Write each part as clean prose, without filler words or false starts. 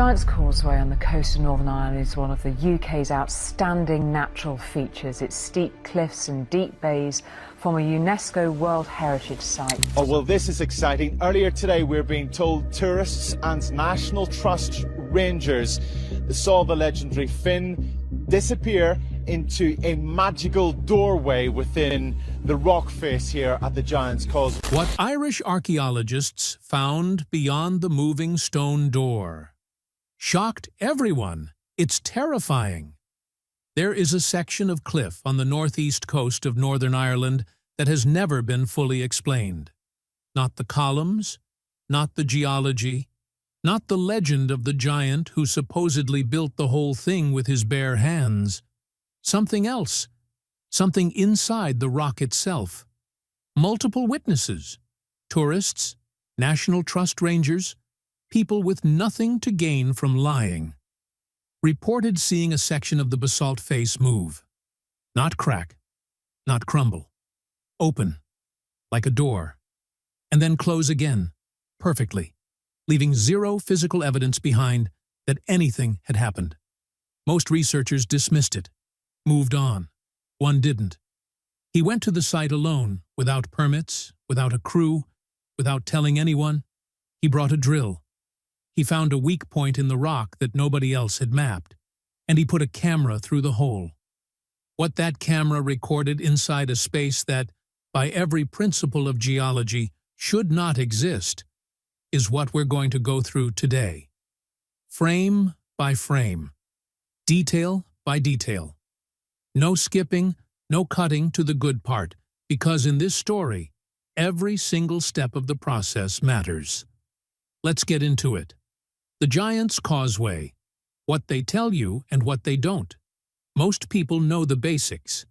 Giant's Causeway on the coast of Northern Ireland is one of the UK's outstanding natural features. Its steep cliffs and deep bays form a UNESCO World Heritage Site. Oh, well, this is exciting. Earlier today, we're being told tourists and National Trust rangers saw the legendary fin disappear into a magical doorway within the rock face here at the Giant's Causeway. What Irish archaeologists found beyond the moving stone door shocked everyone. It's terrifying. There is a section of cliff on the northeast coast of Northern Ireland that has never been fully explained. Not the columns, not the geology, not the legend of the giant who supposedly built the whole thing with his bare hands. Something else, something inside the rock itself. Multiple witnesses, tourists, National Trust rangers, people with nothing to gain from lying, reported seeing a section of the basalt face move. Not crack, not crumble. Open, like a door, and then close again, perfectly, leaving zero physical evidence behind that anything had happened. Most researchers dismissed it, moved on. One didn't. He went to the site alone, without permits, without a crew, without telling anyone. He brought a drill. He found a weak point in the rock that nobody else had mapped, and he put a camera through the hole. What that camera recorded inside a space that, by every principle of geology, should not exist, is what we're going to go through today. Frame by frame, detail by detail. No skipping, no cutting to the good part, because in this story, every single step of the process matters. Let's get into it. The Giant's Causeway. What they tell you and what they don't. Most people know the basics.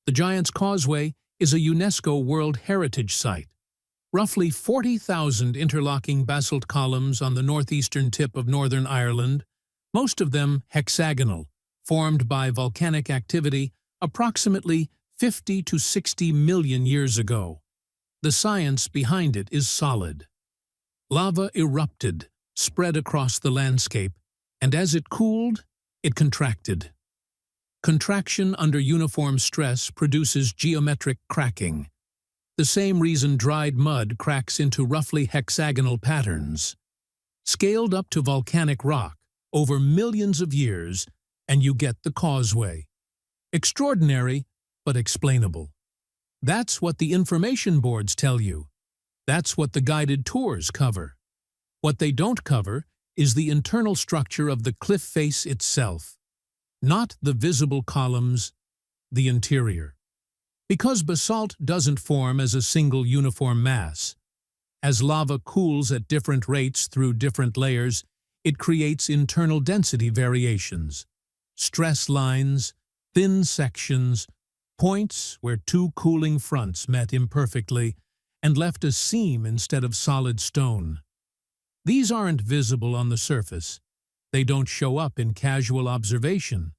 The Giant's Causeway is a UNESCO World Heritage Site. Roughly 40,000 interlocking basalt columns on the northeastern tip of Northern Ireland, most of them hexagonal, formed by volcanic activity approximately 50 to 60 million years ago. The science behind it is solid. Lava erupted, spread across the landscape, and as it cooled, it contracted. Contraction under uniform stress produces geometric cracking, the same reason dried mud cracks into roughly hexagonal patterns. Scaled up to volcanic rock over millions of years, and you get the causeway. Extraordinary, but explainable. That's what the information boards tell you. That's what the guided tours cover. What they don't cover is the internal structure of the cliff face itself, not the visible columns, the interior. Because basalt doesn't form as a single uniform mass, as lava cools at different rates through different layers, it creates internal density variations, stress lines, thin sections, points where two cooling fronts met imperfectly and left a seam instead of solid stone. These aren't visible on the surface. They don't show up in casual observation.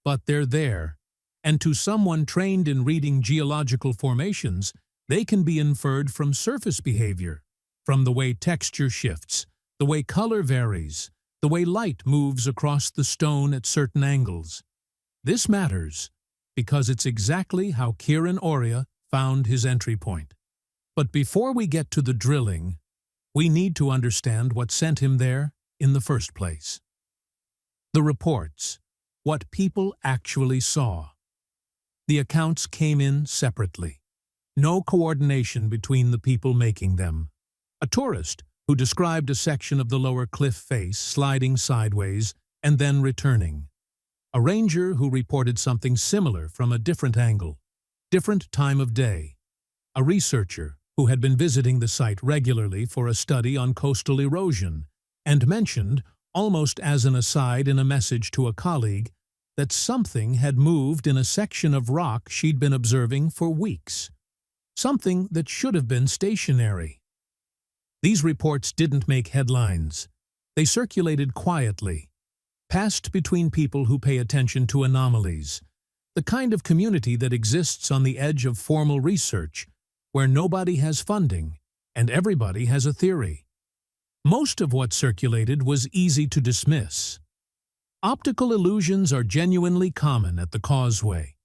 But they're there, and to someone trained in reading geological formations, they can be inferred from surface behavior, from the way texture shifts, the way color varies, the way light moves across the stone at certain angles. This matters because it's exactly how Kieran Oria found his entry point. But before we get to the drilling, we need to understand what sent him there in the first place. The reports, what people actually saw. The accounts came in separately. No coordination between the people making them. A tourist who described a section of the lower cliff face sliding sideways and then returning. A ranger who reported something similar from a different angle, different time of day. A researcher who had been visiting the site regularly for a study on coastal erosion and mentioned, almost as an aside in a message to a colleague, that something had moved in a section of rock she'd been observing for weeks. Something that should have been stationary. These reports didn't make headlines. They circulated quietly, passed between people who pay attention to anomalies, the kind of community that exists on the edge of formal research, where nobody has funding and everybody has a theory. Most of what circulated was easy to dismiss. Optical illusions are genuinely common at the causeway.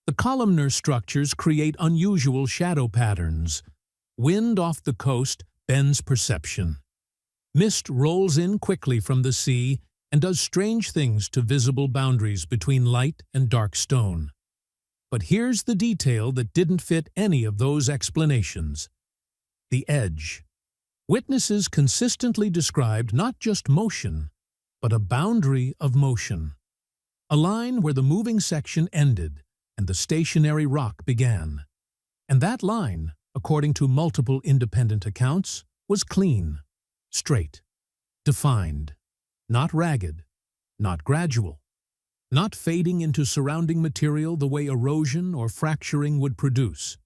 The columnar structures create unusual shadow patterns. Wind off the coast bends perception. Mist rolls in quickly from the sea and does strange things to visible boundaries between light and dark stone. But here's the detail that didn't fit any of those explanations. The edge. Witnesses consistently described not just motion, but a boundary of motion. A line where the moving section ended and the stationary rock began. And that line, according to multiple independent accounts, was clean, straight, defined, not ragged, not gradual, not fading into surrounding material the way erosion or fracturing would produce.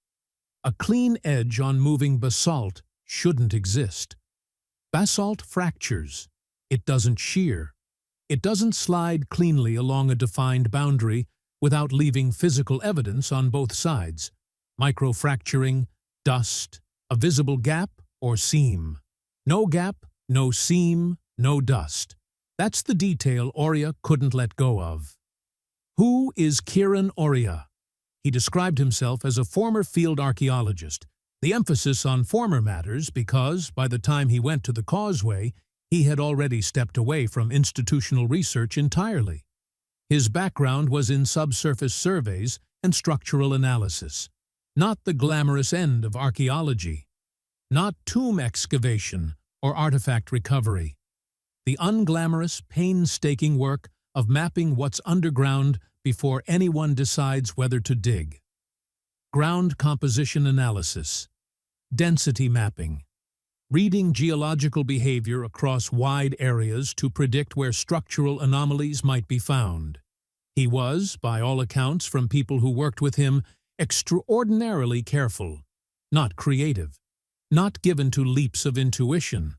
A clean edge on moving basalt shouldn't exist. Basalt fractures. It doesn't shear. It doesn't slide cleanly along a defined boundary without leaving physical evidence on both sides. Microfracturing, dust, a visible gap or seam. No gap, no seam, no dust. That's the detail Oria couldn't let go of. Who is Kieran Oria? He described himself as a former field archaeologist, the emphasis on former matters because, by the time he went to the causeway, he had already stepped away from institutional research entirely. His background was in subsurface surveys and structural analysis, not the glamorous end of archaeology, not tomb excavation or artifact recovery, the unglamorous, painstaking work of mapping what's underground before anyone decides whether to dig. Ground composition analysis, density mapping, reading geological behavior across wide areas to predict where structural anomalies might be found. He was, by all accounts from people who worked with him, extraordinarily careful, not creative, not given to leaps of intuition.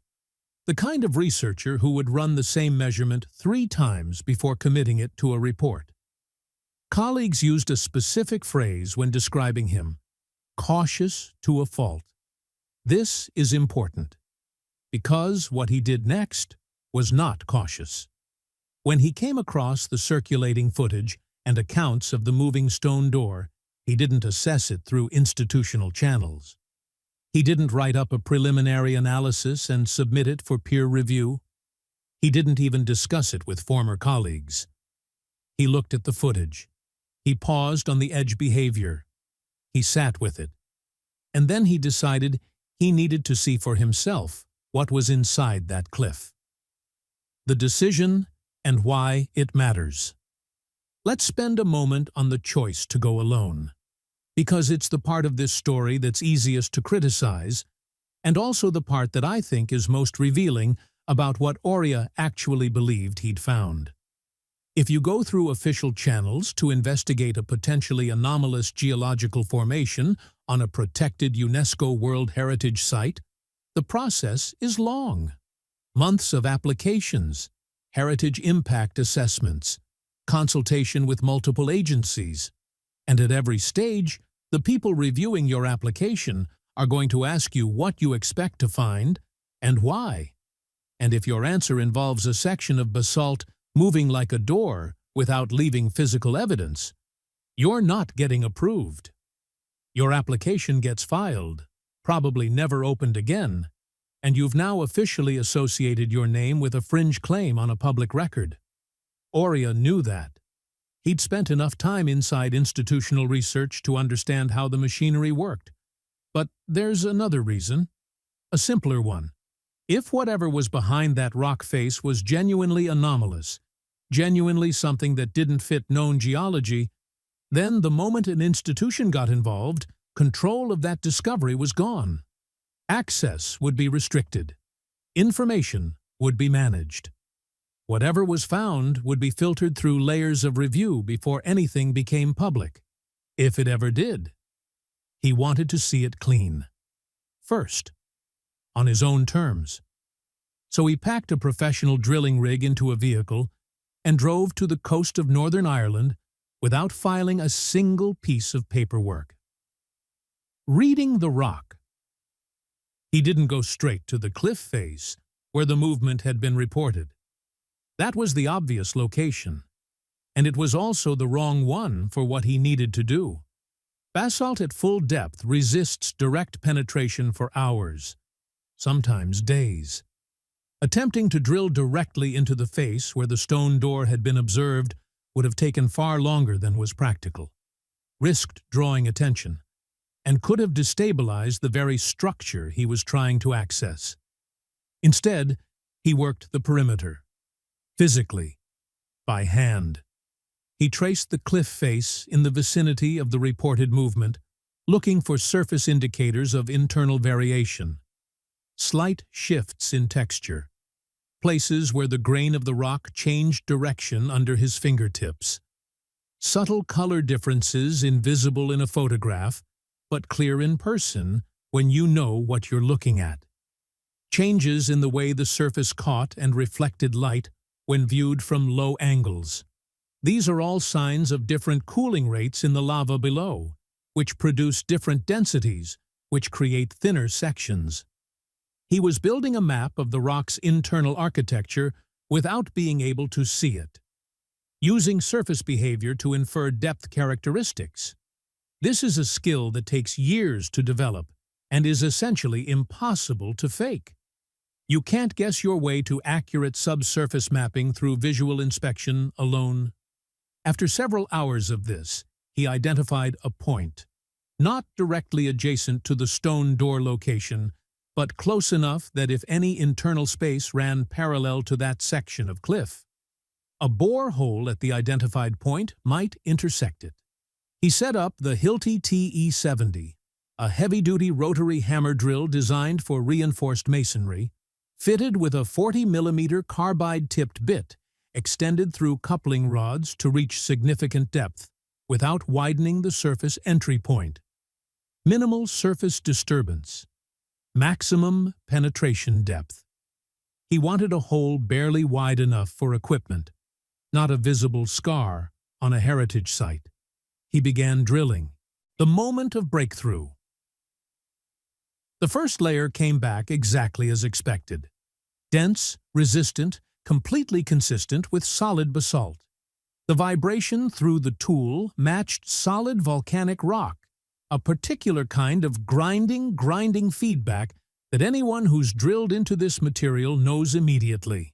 The kind of researcher who would run the same measurement 3 times before committing it to a report. Colleagues used a specific phrase when describing him: cautious to a fault. This is important, because what he did next was not cautious. When he came across the circulating footage and accounts of the moving stone door, he didn't assess it through institutional channels. He didn't write up a preliminary analysis and submit it for peer review. He didn't even discuss it with former colleagues. He looked at the footage. He paused on the edge behavior. He sat with it. And then he decided he needed to see for himself what was inside that cliff. The decision and why it matters. Let's spend a moment on the choice to go alone, because it's the part of this story that's easiest to criticize, and also the part that I think is most revealing about what Oria actually believed he'd found. If you go through official channels to investigate a potentially anomalous geological formation on a protected UNESCO World Heritage Site, the process is long. Months of applications, heritage impact assessments, consultation with multiple agencies, and at every stage, the people reviewing your application are going to ask you what you expect to find and why. And if your answer involves a section of basalt moving like a door without leaving physical evidence, you're not getting approved. Your application gets filed, probably never opened again, and you've now officially associated your name with a fringe claim on a public record. Oria knew that. He'd spent enough time inside institutional research to understand how the machinery worked. But there's another reason, a simpler one. If whatever was behind that rock face was genuinely anomalous, genuinely something that didn't fit known geology, then the moment an institution got involved, control of that discovery was gone. Access would be restricted. Information would be managed. Whatever was found would be filtered through layers of review before anything became public, if it ever did. He wanted to see it clean. First, on his own terms. So he packed a professional drilling rig into a vehicle and drove to the coast of Northern Ireland without filing a single piece of paperwork. Reading the rock. He didn't go straight to the cliff face, where the movement had been reported. That was the obvious location, and it was also the wrong one for what he needed to do. Basalt at full depth resists direct penetration for hours, sometimes days. Attempting to drill directly into the face where the stone door had been observed would have taken far longer than was practical, risked drawing attention, and could have destabilized the very structure he was trying to access. Instead, he worked the perimeter, physically, by hand. He traced the cliff face in the vicinity of the reported movement, looking for surface indicators of internal variation, slight shifts in texture, places where the grain of the rock changed direction under his fingertips, subtle color differences invisible in a photograph, but clear in person when you know what you're looking at. Changes in the way the surface caught and reflected light when viewed from low angles. These are all signs of different cooling rates in the lava below, which produce different densities, which create thinner sections. He was building a map of the rock's internal architecture without being able to see it, using surface behavior to infer depth characteristics. This is a skill that takes years to develop and is essentially impossible to fake. You can't guess your way to accurate subsurface mapping through visual inspection alone. After several hours of this, he identified a point, not directly adjacent to the stone door location, but close enough that if any internal space ran parallel to that section of cliff, a bore hole at the identified point might intersect it. He set up the Hilti TE-70, a heavy-duty rotary hammer drill designed for reinforced masonry, fitted with a 40mm carbide-tipped bit extended through coupling rods to reach significant depth without widening the surface entry point. Minimal surface disturbance. Maximum penetration depth. He wanted a hole barely wide enough for equipment, not a visible scar on a heritage site. He began drilling. The moment of breakthrough. The first layer came back exactly as expected. Dense, resistant, completely consistent with solid basalt. The vibration through the tool matched solid volcanic rock, a particular kind of grinding feedback that anyone who's drilled into this material knows immediately.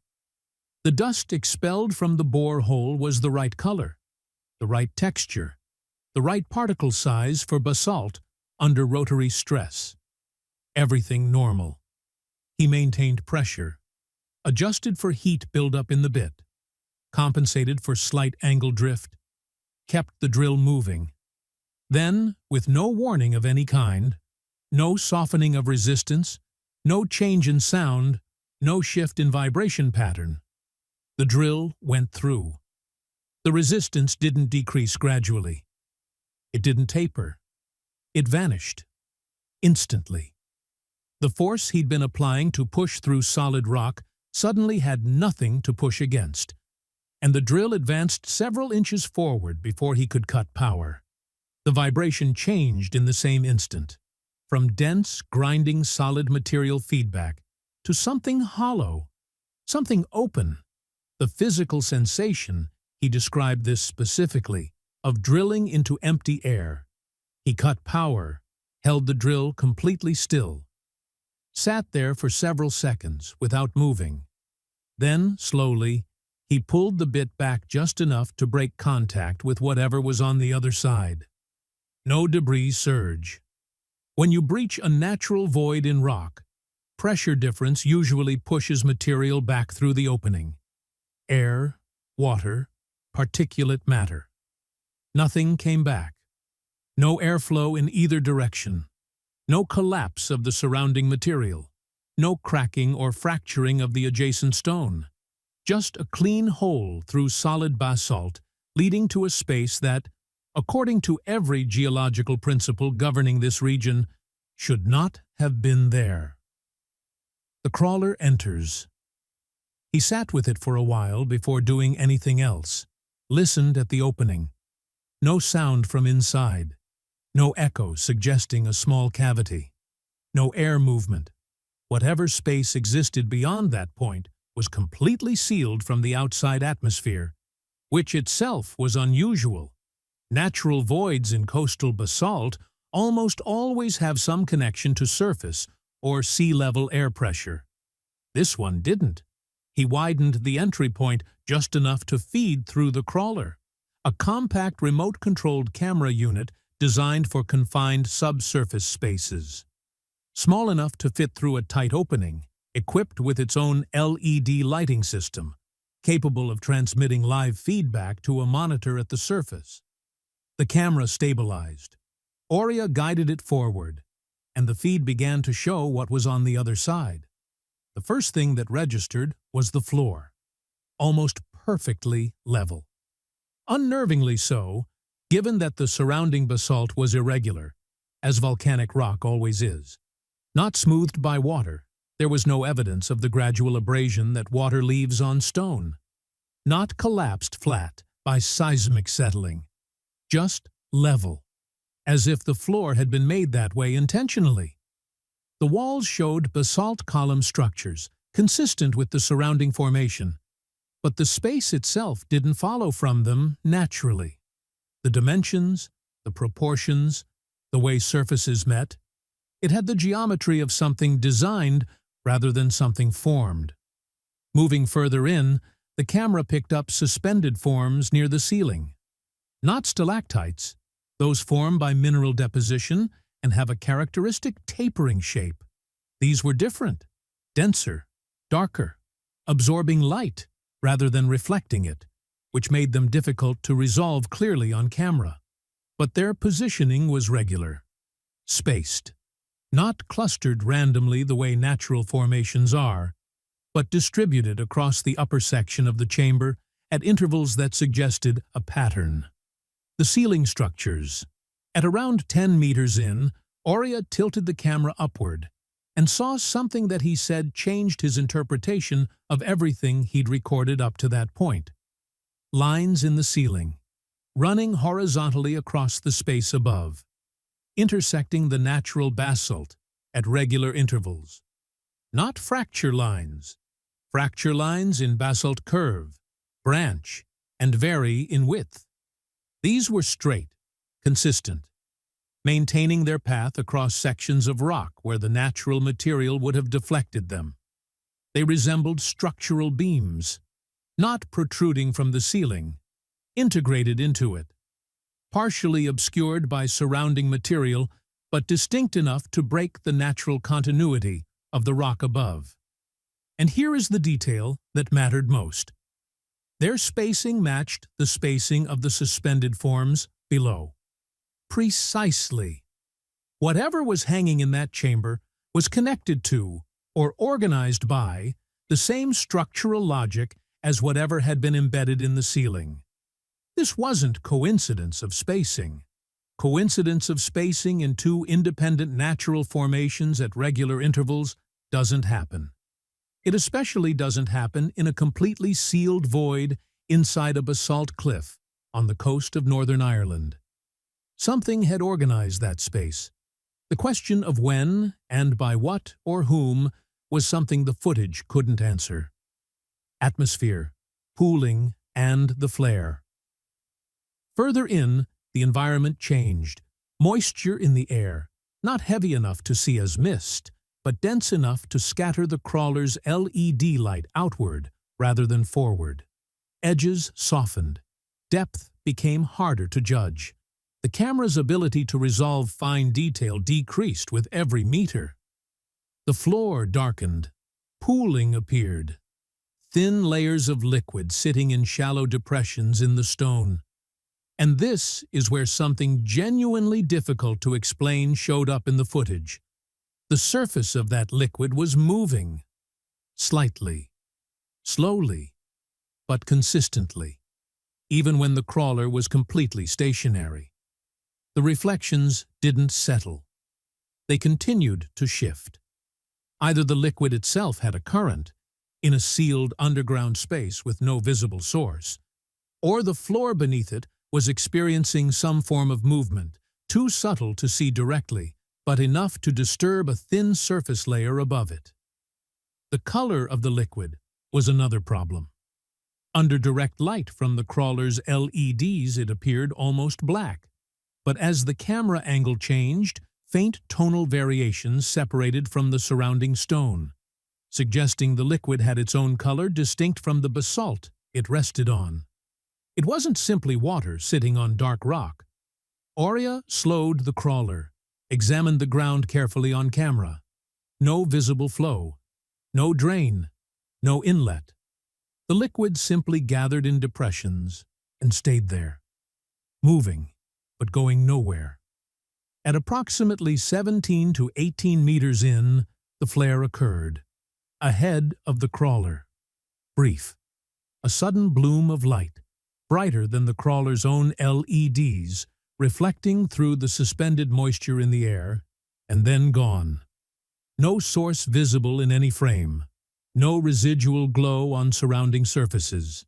The dust expelled from the bore hole was the right color, the right texture, the right particle size for basalt under rotary stress. Everything normal. He maintained pressure, adjusted for heat buildup in the bit, compensated for slight angle drift, kept the drill moving. Then, with no warning of any kind, no softening of resistance, no change in sound, no shift in vibration pattern, the drill went through. The resistance didn't decrease gradually. It didn't taper. It vanished. Instantly. The force he'd been applying to push through solid rock suddenly had nothing to push against, and the drill advanced several inches forward before he could cut power. The vibration changed in the same instant, from dense, grinding solid material feedback to something hollow, something open. The physical sensation, he described this specifically, of drilling into empty air. He cut power, held the drill completely still, sat there for several seconds without moving. Then, slowly, he pulled the bit back just enough to break contact with whatever was on the other side. No debris surge. When you breach a natural void in rock, pressure difference usually pushes material back through the opening. Air, water, particulate matter. Nothing came back. No airflow in either direction. No collapse of the surrounding material. No cracking or fracturing of the adjacent stone. Just a clean hole through solid basalt leading to a space that, according to every geological principle governing this region, should not have been there. The crawler enters. He sat with it for a while before doing anything else, listened at the opening. No sound from inside. No echo suggesting a small cavity. No air movement. Whatever space existed beyond that point was completely sealed from the outside atmosphere, which itself was unusual. Natural voids in coastal basalt almost always have some connection to surface or sea-level air pressure. This one didn't. He widened the entry point just enough to feed through the crawler, a compact remote-controlled camera unit designed for confined subsurface spaces. Small enough to fit through a tight opening, equipped with its own LED lighting system, capable of transmitting live feedback to a monitor at the surface. The camera stabilized. Aurea guided it forward, and the feed began to show what was on the other side. The first thing that registered was the floor, almost perfectly level. Unnervingly so, given that the surrounding basalt was irregular, as volcanic rock always is. Not smoothed by water, there was no evidence of the gradual abrasion that water leaves on stone. Not collapsed flat by seismic settling, just level, as if the floor had been made that way intentionally. The walls showed basalt column structures, consistent with the surrounding formation, but the space itself didn't follow from them naturally. The dimensions, the proportions, the way surfaces met, it had the geometry of something designed rather than something formed. Moving further in, the camera picked up suspended forms near the ceiling. Not stalactites, those form by mineral deposition and have a characteristic tapering shape. These were different, denser, darker, absorbing light rather than reflecting it, which made them difficult to resolve clearly on camera. But their positioning was regular, spaced, not clustered randomly the way natural formations are, but distributed across the upper section of the chamber at intervals that suggested a pattern. The ceiling structures. At around 10 meters in, Aurea tilted the camera upward and saw something that he said changed his interpretation of everything he'd recorded up to that point. Lines in the ceiling, running horizontally across the space above, intersecting the natural basalt at regular intervals. Not fracture lines. Fracture lines in basalt curve, branch, and vary in width. These were straight, consistent, maintaining their path across sections of rock where the natural material would have deflected them. They resembled structural beams, not protruding from the ceiling, integrated into it, partially obscured by surrounding material, but distinct enough to break the natural continuity of the rock above. And here is the detail that mattered most. Their spacing matched the spacing of the suspended forms below. Precisely. Whatever was hanging in that chamber was connected to, or organized by, the same structural logic as whatever had been embedded in the ceiling. This wasn't coincidence of spacing. Coincidence of spacing in two independent natural formations at regular intervals doesn't happen. It especially doesn't happen in a completely sealed void inside a basalt cliff on the coast of Northern Ireland. Something had organized that space. The question of when and by what or whom was something the footage couldn't answer. Atmosphere, pooling, and the flare. Further in, the environment changed. Moisture in the air, not heavy enough to see as mist, but dense enough to scatter the crawler's LED light outward rather than forward. Edges softened. Depth became harder to judge. The camera's ability to resolve fine detail decreased with every meter. The floor darkened. Pooling appeared. Thin layers of liquid sitting in shallow depressions in the stone. And this is where something genuinely difficult to explain showed up in the footage. The surface of that liquid was moving. Slightly. Slowly. But consistently. Even when the crawler was completely stationary. The reflections didn't settle. They continued to shift. Either the liquid itself had a current, in a sealed underground space with no visible source, or the floor beneath it was experiencing some form of movement, too subtle to see directly, but enough to disturb a thin surface layer above it. The color of the liquid was another problem. Under direct light from the crawler's LEDs, it appeared almost black. But as the camera angle changed, faint tonal variations separated from the surrounding stone, suggesting the liquid had its own color distinct from the basalt it rested on. It wasn't simply water sitting on dark rock. Aurea slowed the crawler, examined the ground carefully on camera. No visible flow, no drain, no inlet. The liquid simply gathered in depressions and stayed there, moving, but going nowhere. At approximately 17 to 18 meters in, the flare occurred, ahead of the crawler. Brief. A sudden bloom of light, brighter than the crawler's own LEDs, reflecting through the suspended moisture in the air, and then gone. No source visible in any frame. No residual glow on surrounding surfaces.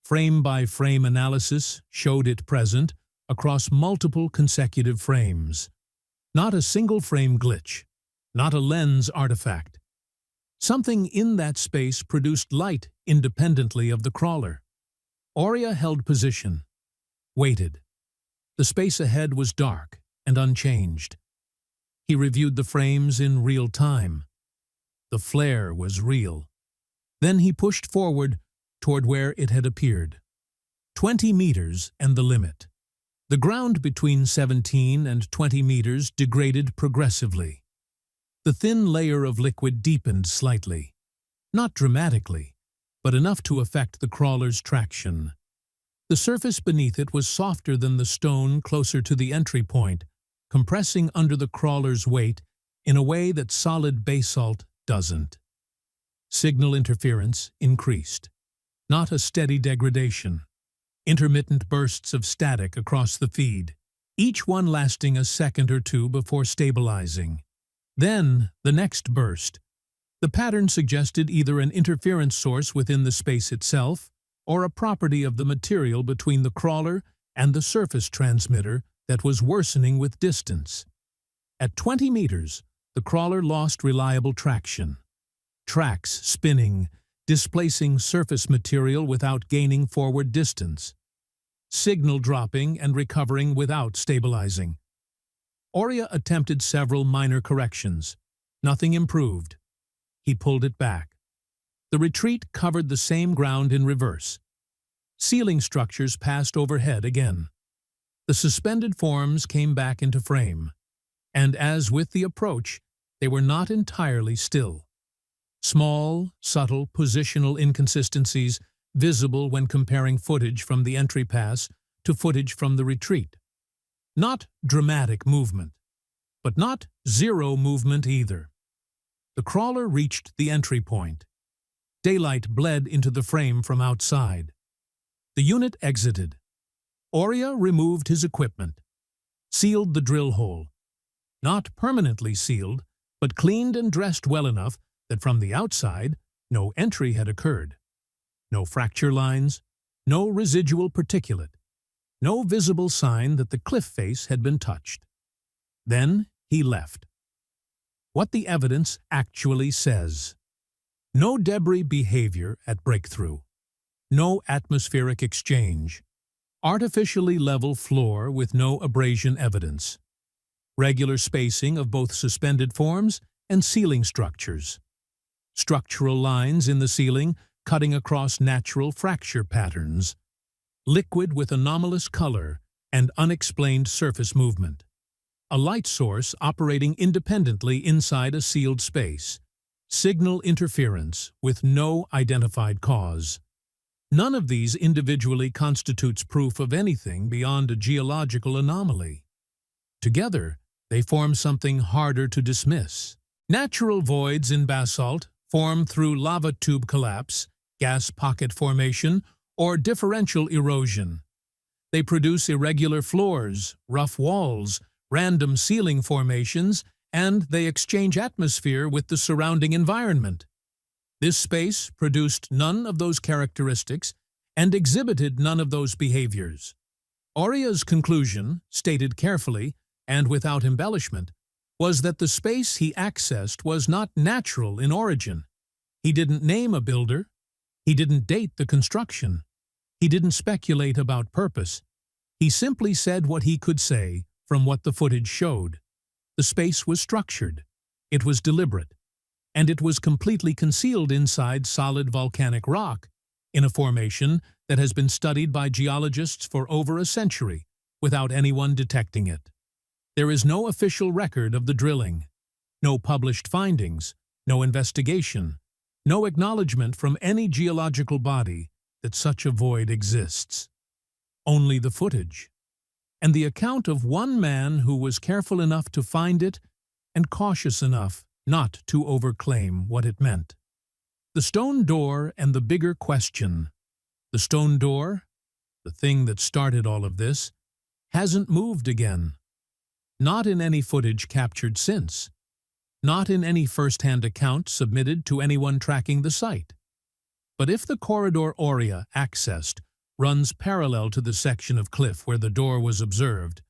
Frame-by-frame analysis showed it present across multiple consecutive frames. Not a single frame glitch, not a lens artifact. Something in that space produced light independently of the crawler. Aurea held position, waited. The space ahead was dark and unchanged. He reviewed the frames in real time. The flare was real. Then he pushed forward toward where it had appeared. 20 meters and the limit. The ground between 17 and 20 meters degraded progressively. The thin layer of liquid deepened slightly. Not dramatically, but enough to affect the crawler's traction. The surface beneath it was softer than the stone closer to the entry point, compressing under the crawler's weight in a way that solid basalt doesn't. Signal interference increased. Not a steady degradation. Intermittent bursts of static across the feed, each one lasting a second or two before stabilizing. Then, the next burst. The pattern suggested either an interference source within the space itself or a property of the material between the crawler and the surface transmitter that was worsening with distance. At 20 meters, the crawler lost reliable traction. Tracks spinning, displacing surface material without gaining forward distance. Signal dropping and recovering without stabilizing. Aurea attempted several minor corrections. Nothing improved. He pulled it back. The retreat covered the same ground in reverse. Ceiling structures passed overhead again. The suspended forms came back into frame. And as with the approach, they were not entirely still. Small, subtle positional inconsistencies visible when comparing footage from the entry pass to footage from the retreat. Not dramatic movement, but not zero movement either. The crawler reached the entry point. Daylight bled into the frame from outside. The unit exited. Aurea removed his equipment, sealed the drill hole. Not permanently sealed, but cleaned and dressed well enough that from the outside, no entry had occurred. No fracture lines, no residual particulate, no visible sign that the cliff face had been touched. Then he left. What the evidence actually says. No debris behavior at breakthrough. No atmospheric exchange. Artificially level floor with no abrasion evidence. Regular spacing of both suspended forms and ceiling structures. Structural lines in the ceiling cutting across natural fracture patterns. Liquid with anomalous color and unexplained surface movement. A light source operating independently inside a sealed space. Signal interference with no identified cause. None of these individually constitutes proof of anything beyond a geological anomaly. Together, they form something harder to dismiss. Natural voids in basalt form through lava tube collapse, gas pocket formation, or differential erosion. They produce irregular floors, rough walls, random ceiling formations, and they exchange atmosphere with the surrounding environment. This space produced none of those characteristics and exhibited none of those behaviors. Aurea's conclusion, stated carefully and without embellishment, was that the space he accessed was not natural in origin. He didn't name a builder. He didn't date the construction. He didn't speculate about purpose. He simply said what he could say from what the footage showed. The space was structured. It was deliberate. And it was completely concealed inside solid volcanic rock, in a formation that has been studied by geologists for over a century without anyone detecting it. There is no official record of the drilling, no published findings, no investigation, no acknowledgement from any geological body that such a void exists. Only the footage, and the account of one man who was careful enough to find it and cautious enough not to overclaim what it meant. The stone door and the bigger question. The stone door, the thing that started all of this, hasn't moved again. Not in any footage captured since. Not in any first-hand account submitted to anyone tracking the site. But if the corridor Aurea accessed runs parallel to the section of cliff where the door was observed,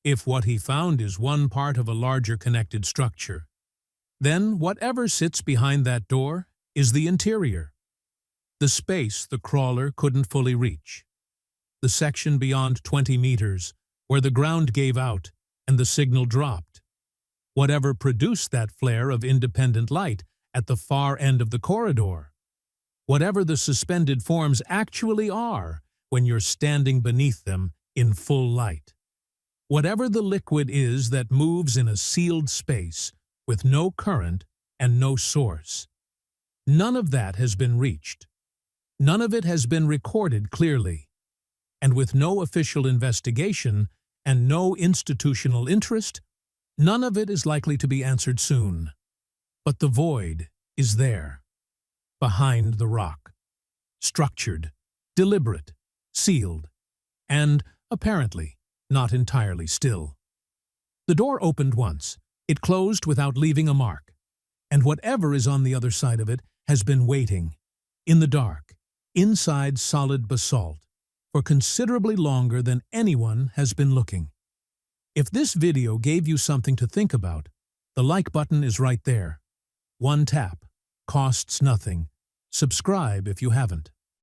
if what he found is one part of a larger connected structure, then whatever sits behind that door is the interior. The space the crawler couldn't fully reach. The section beyond 20 meters, where the ground gave out and the signal dropped. Whatever produced that flare of independent light at the far end of the corridor. Whatever the suspended forms actually are when you're standing beneath them in full light. Whatever the liquid is that moves in a sealed space with no current and no source. None of that has been reached. None of it has been recorded clearly. And with no official investigation and no institutional interest, none of it is likely to be answered soon. But the void is there, behind the rock. Structured, deliberate, sealed, and, apparently, not entirely still. The door opened once. It closed without leaving a mark. And whatever is on the other side of it has been waiting, in the dark, inside solid basalt, for considerably longer than anyone has been looking. If this video gave you something to think about, the like button is right there. One tap, costs nothing. Subscribe if you haven't.